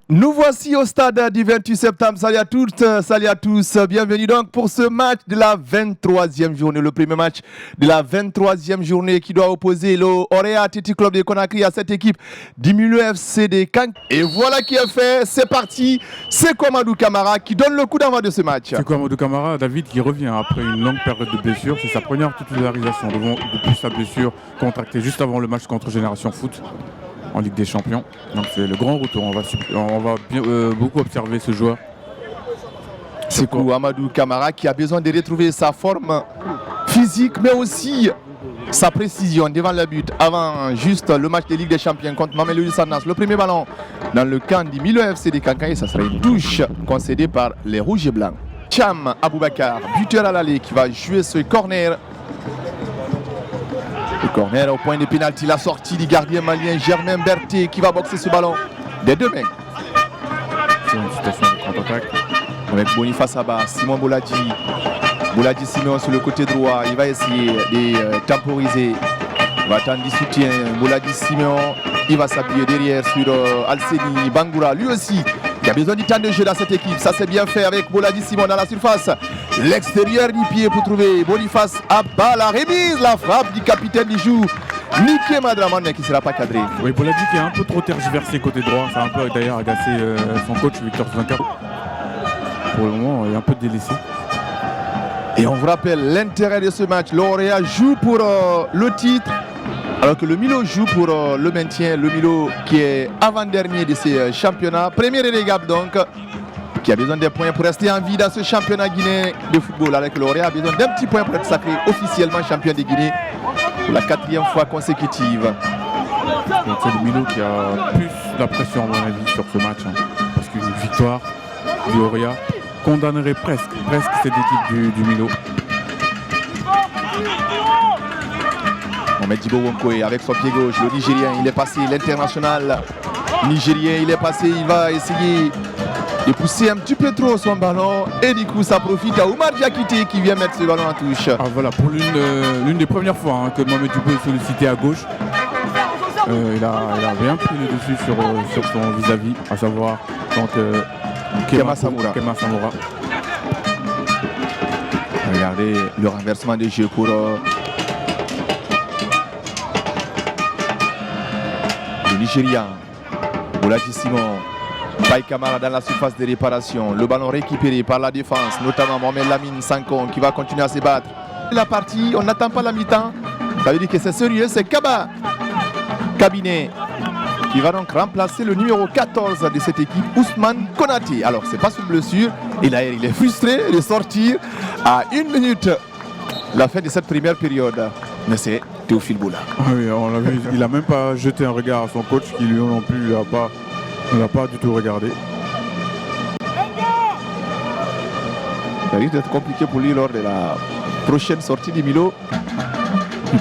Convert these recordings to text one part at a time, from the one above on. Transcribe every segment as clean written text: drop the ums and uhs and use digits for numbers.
Nous voici au stade du 28 septembre. Salut à toutes, salut à tous. Bienvenue donc pour ce match de la 23e journée. Le premier match de la 23e journée qui doit opposer le Orea Athletic Club de Conakry à cette équipe du Milo FC de Kank. Et voilà qui est fait. C'est parti. C'est Amadou Camara qui donne le coup d'envoi de ce match. C'est Amadou Camara, David, qui revient après une longue période de blessure. C'est sa première titularisation depuis sa blessure contractée juste avant le match contre Génération Foot en Ligue des Champions. Donc c'est le grand retour. On va beaucoup observer ce joueur. C'est Amadou Camara qui a besoin de retrouver sa forme physique, mais aussi sa précision devant le but avant juste le match de Ligue des Champions contre Mamelodi Sundowns. Le premier ballon dans le camp du Milo FC de Kankaye, ça serait une touche concédée par les Rouges et Blancs. Cham Aboubakar, buteur à l'aller, qui va jouer ce corner. Le corner au point de pénalty, la sortie du gardien malien Germain Berthet qui va boxer ce ballon des deux mains. C'est une situation de contre-attaque. Avec Boniface Abba, Simon Bouladi Simon sur le côté droit, il va essayer de temporiser. Il va attendre du soutien. Bouladi Simon, il va s'appuyer derrière sur Alseni Bangoura, lui aussi. Il a besoin du temps de jeu dans cette équipe. Ça c'est bien fait avec Bouladi Simon dans la surface. L'extérieur du pied pour trouver Boniface Abba. La remise, la frappe du capitaine du jour, Niké Madraman, qui ne sera pas cadré. Oui, Bouladi qui est un peu trop tergiversé côté droit. Ça a un peu d'ailleurs agacé son coach Victor Zunka. Pour le moment, il est un peu délaissé. Et on vous rappelle l'intérêt de ce match. L'Orea joue pour le titre, alors que le Milo joue pour le maintien. Le Milo qui est avant-dernier de ces championnats. Premier relégable donc, qui a besoin des points pour rester en vie dans ce championnat guinéen de football. Alors que l'Orea a besoin d'un petit point pour être sacré officiellement champion de Guinée pour la 4e fois consécutive. C'est le Milo qui a plus la pression à mon avis sur ce match. Parce qu'une victoire du Orea condamnerait presque cette équipe du Milo. Mohamed Djibo Wonkoé avec son pied gauche, le Nigérien, il est passé, l'international nigérien, il est passé, il va essayer de pousser un petit peu trop son ballon et du coup ça profite à Oumar Diakité qui vient mettre ce ballon en touche. Ah voilà, pour l'une des premières fois que Mohamed Djibo est sollicité à gauche. Il a bien pris le dessus sur son vis-à-vis, à savoir donc Kema Samoura. Regardez le renversement de jeu pour le Nigérian. Bouladi Simon, Baye Kamara dans la surface de réparation. Le ballon récupéré par la défense, notamment Mohamed Lamine Sankon qui va continuer à se battre. La partie, on n'attend pas la mi-temps. Ça veut dire que c'est sérieux, c'est Kaba Cabinet qui va donc remplacer le numéro 14 de cette équipe, Ousmane Konaté. Alors c'est pas sous blessure, il est frustré de sortir à 1 minute la fin de cette première période. Mais c'est Théophile Boula. Ah oui, on l'a vu, il n'a même pas jeté un regard à son coach qui lui non plus ne l'a pas du tout regardé. Ça risque d'être compliqué pour lui lors de la prochaine sortie du Milo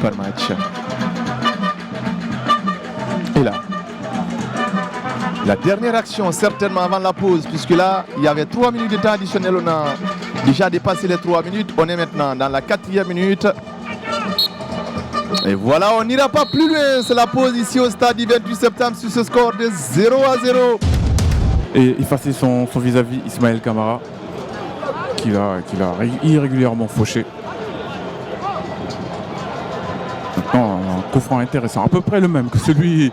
par match. Et là, la dernière action certainement avant la pause, puisque là, il y avait 3 minutes de temps additionnel. On a déjà dépassé les 3 minutes. On est maintenant dans la 4e minute. Et voilà, on n'ira pas plus loin. C'est la pause ici au stade du 28 septembre sur ce score de 0-0. Et effacer son vis-à-vis Ismaël Camara, qui l'a irrégulièrement fauché. Maintenant, un coup franc intéressant, à peu près le même que celui...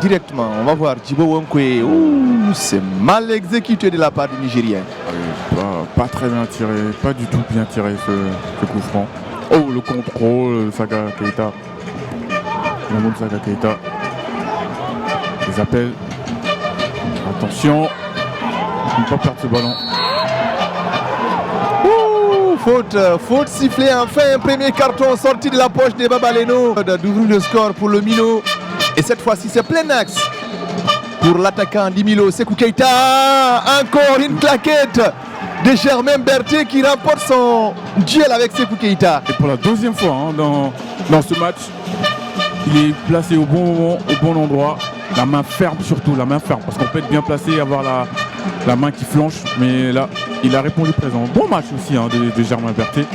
Directement, on va voir Djibo Wonkoé. C'est mal exécuté de la part du Nigérien. Pas très bien tiré, pas du tout bien tiré ce coup franc. Oh, le contrôle, Saga Keita. Le Saga Keita. Les appels. Attention. Ne pas perdre ce ballon. Faute sifflée, enfin un premier carton sorti de la poche de Babaleno. D'ouvrir le score pour le Milo. Et cette fois-ci, c'est plein axe pour l'attaquant du Milo, Sékou Keita. Encore une claquette de Germain Berthet qui remporte son duel avec Sékou Keita. Et pour la 2e fois dans ce match, il est placé au bon moment, au bon endroit. La main ferme surtout, parce qu'on peut être bien placé et avoir la main qui flanche. Mais là, il a répondu présent. Bon match aussi de Germain Berthet.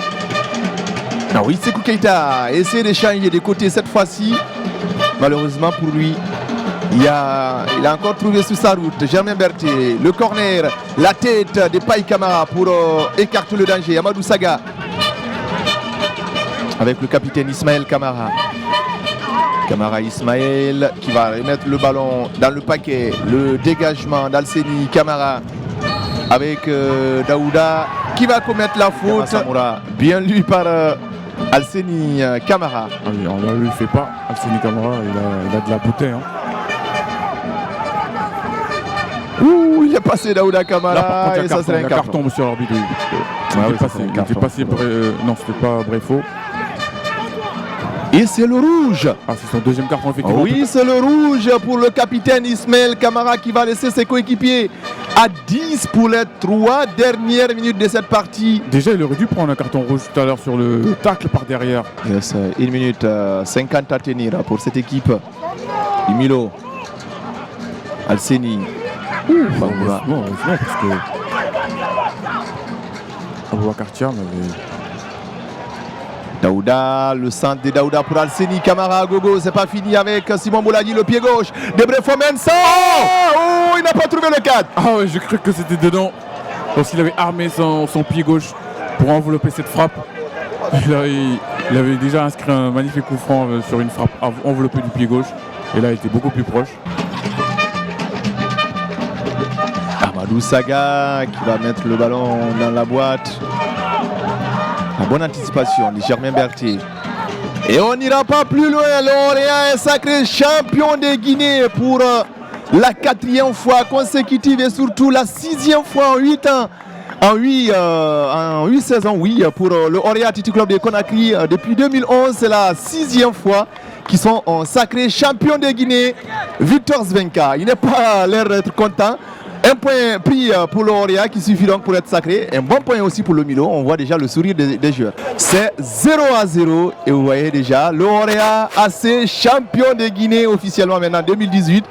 Ah oui, Sékou Keita essaie d'échanger des côtés cette fois-ci. Malheureusement pour lui, Il a encore trouvé sur sa route Germain Berthier, le corner, la tête de Paye Camara pour écarter le danger. Amadou Saga avec le capitaine Ismaël Camara. Camara Ismaël qui va remettre le ballon dans le paquet. Le dégagement d'Alseni Camara avec Daouda qui va commettre la faute. Bien lu par Alseni Camara. Ah oui, on ne lui fait pas. Alseni Camara, il a de la bouteille. Hein. Ouh, il est passé Daouda Camara. Là, par contre, et ça serait un carton, monsieur l'arbitre. Non, c'était pas Brefo. Et c'est le rouge. Ah, c'est son deuxième carton, effectivement. Oui, c'est le rouge pour le capitaine Ismaël Camara qui va laisser ses coéquipiers à 10 pour les 3 dernières minutes de cette partie. Déjà, il aurait dû prendre un carton rouge tout à l'heure sur le tacle par derrière. Yes, 1 minute 50 à tenir pour cette équipe. Milo, Alseni. Non, parce que Aboubacar Thiam avait... Daouda, le centre de Daouda pour Alseni Camara à gogo, c'est pas fini avec Simon Bouladi, le pied gauche de Brefo Mensa. Oh, il n'a pas trouvé le cadre. Ah ouais, j'ai cru que c'était dedans. Parce qu'il avait armé son pied gauche pour envelopper cette frappe. Là, il avait déjà inscrit un magnifique coup franc sur une frappe enveloppée du pied gauche. Et là, il était beaucoup plus proche. Amadou Saga qui va mettre le ballon dans la boîte. La bonne anticipation de Germain Berthier. Et on n'ira pas plus loin. L'Orient est sacré champion de Guinée pour la 4e fois consécutive et surtout la 6e fois en 8 ans. En 8 saisons, oui, pour le Orient Athletic Club de Conakry. Depuis 2011, c'est la 6e fois qu'ils sont sacrés champions de Guinée. Victor Svenka, il n'est pas l'air d'être content. Un point pris pour le Orient qui suffit donc pour être sacré. Un bon point aussi pour le Milo. On voit déjà le sourire des joueurs. C'est 0-0 et vous voyez déjà le Orient AC champion de Guinée officiellement maintenant 2018.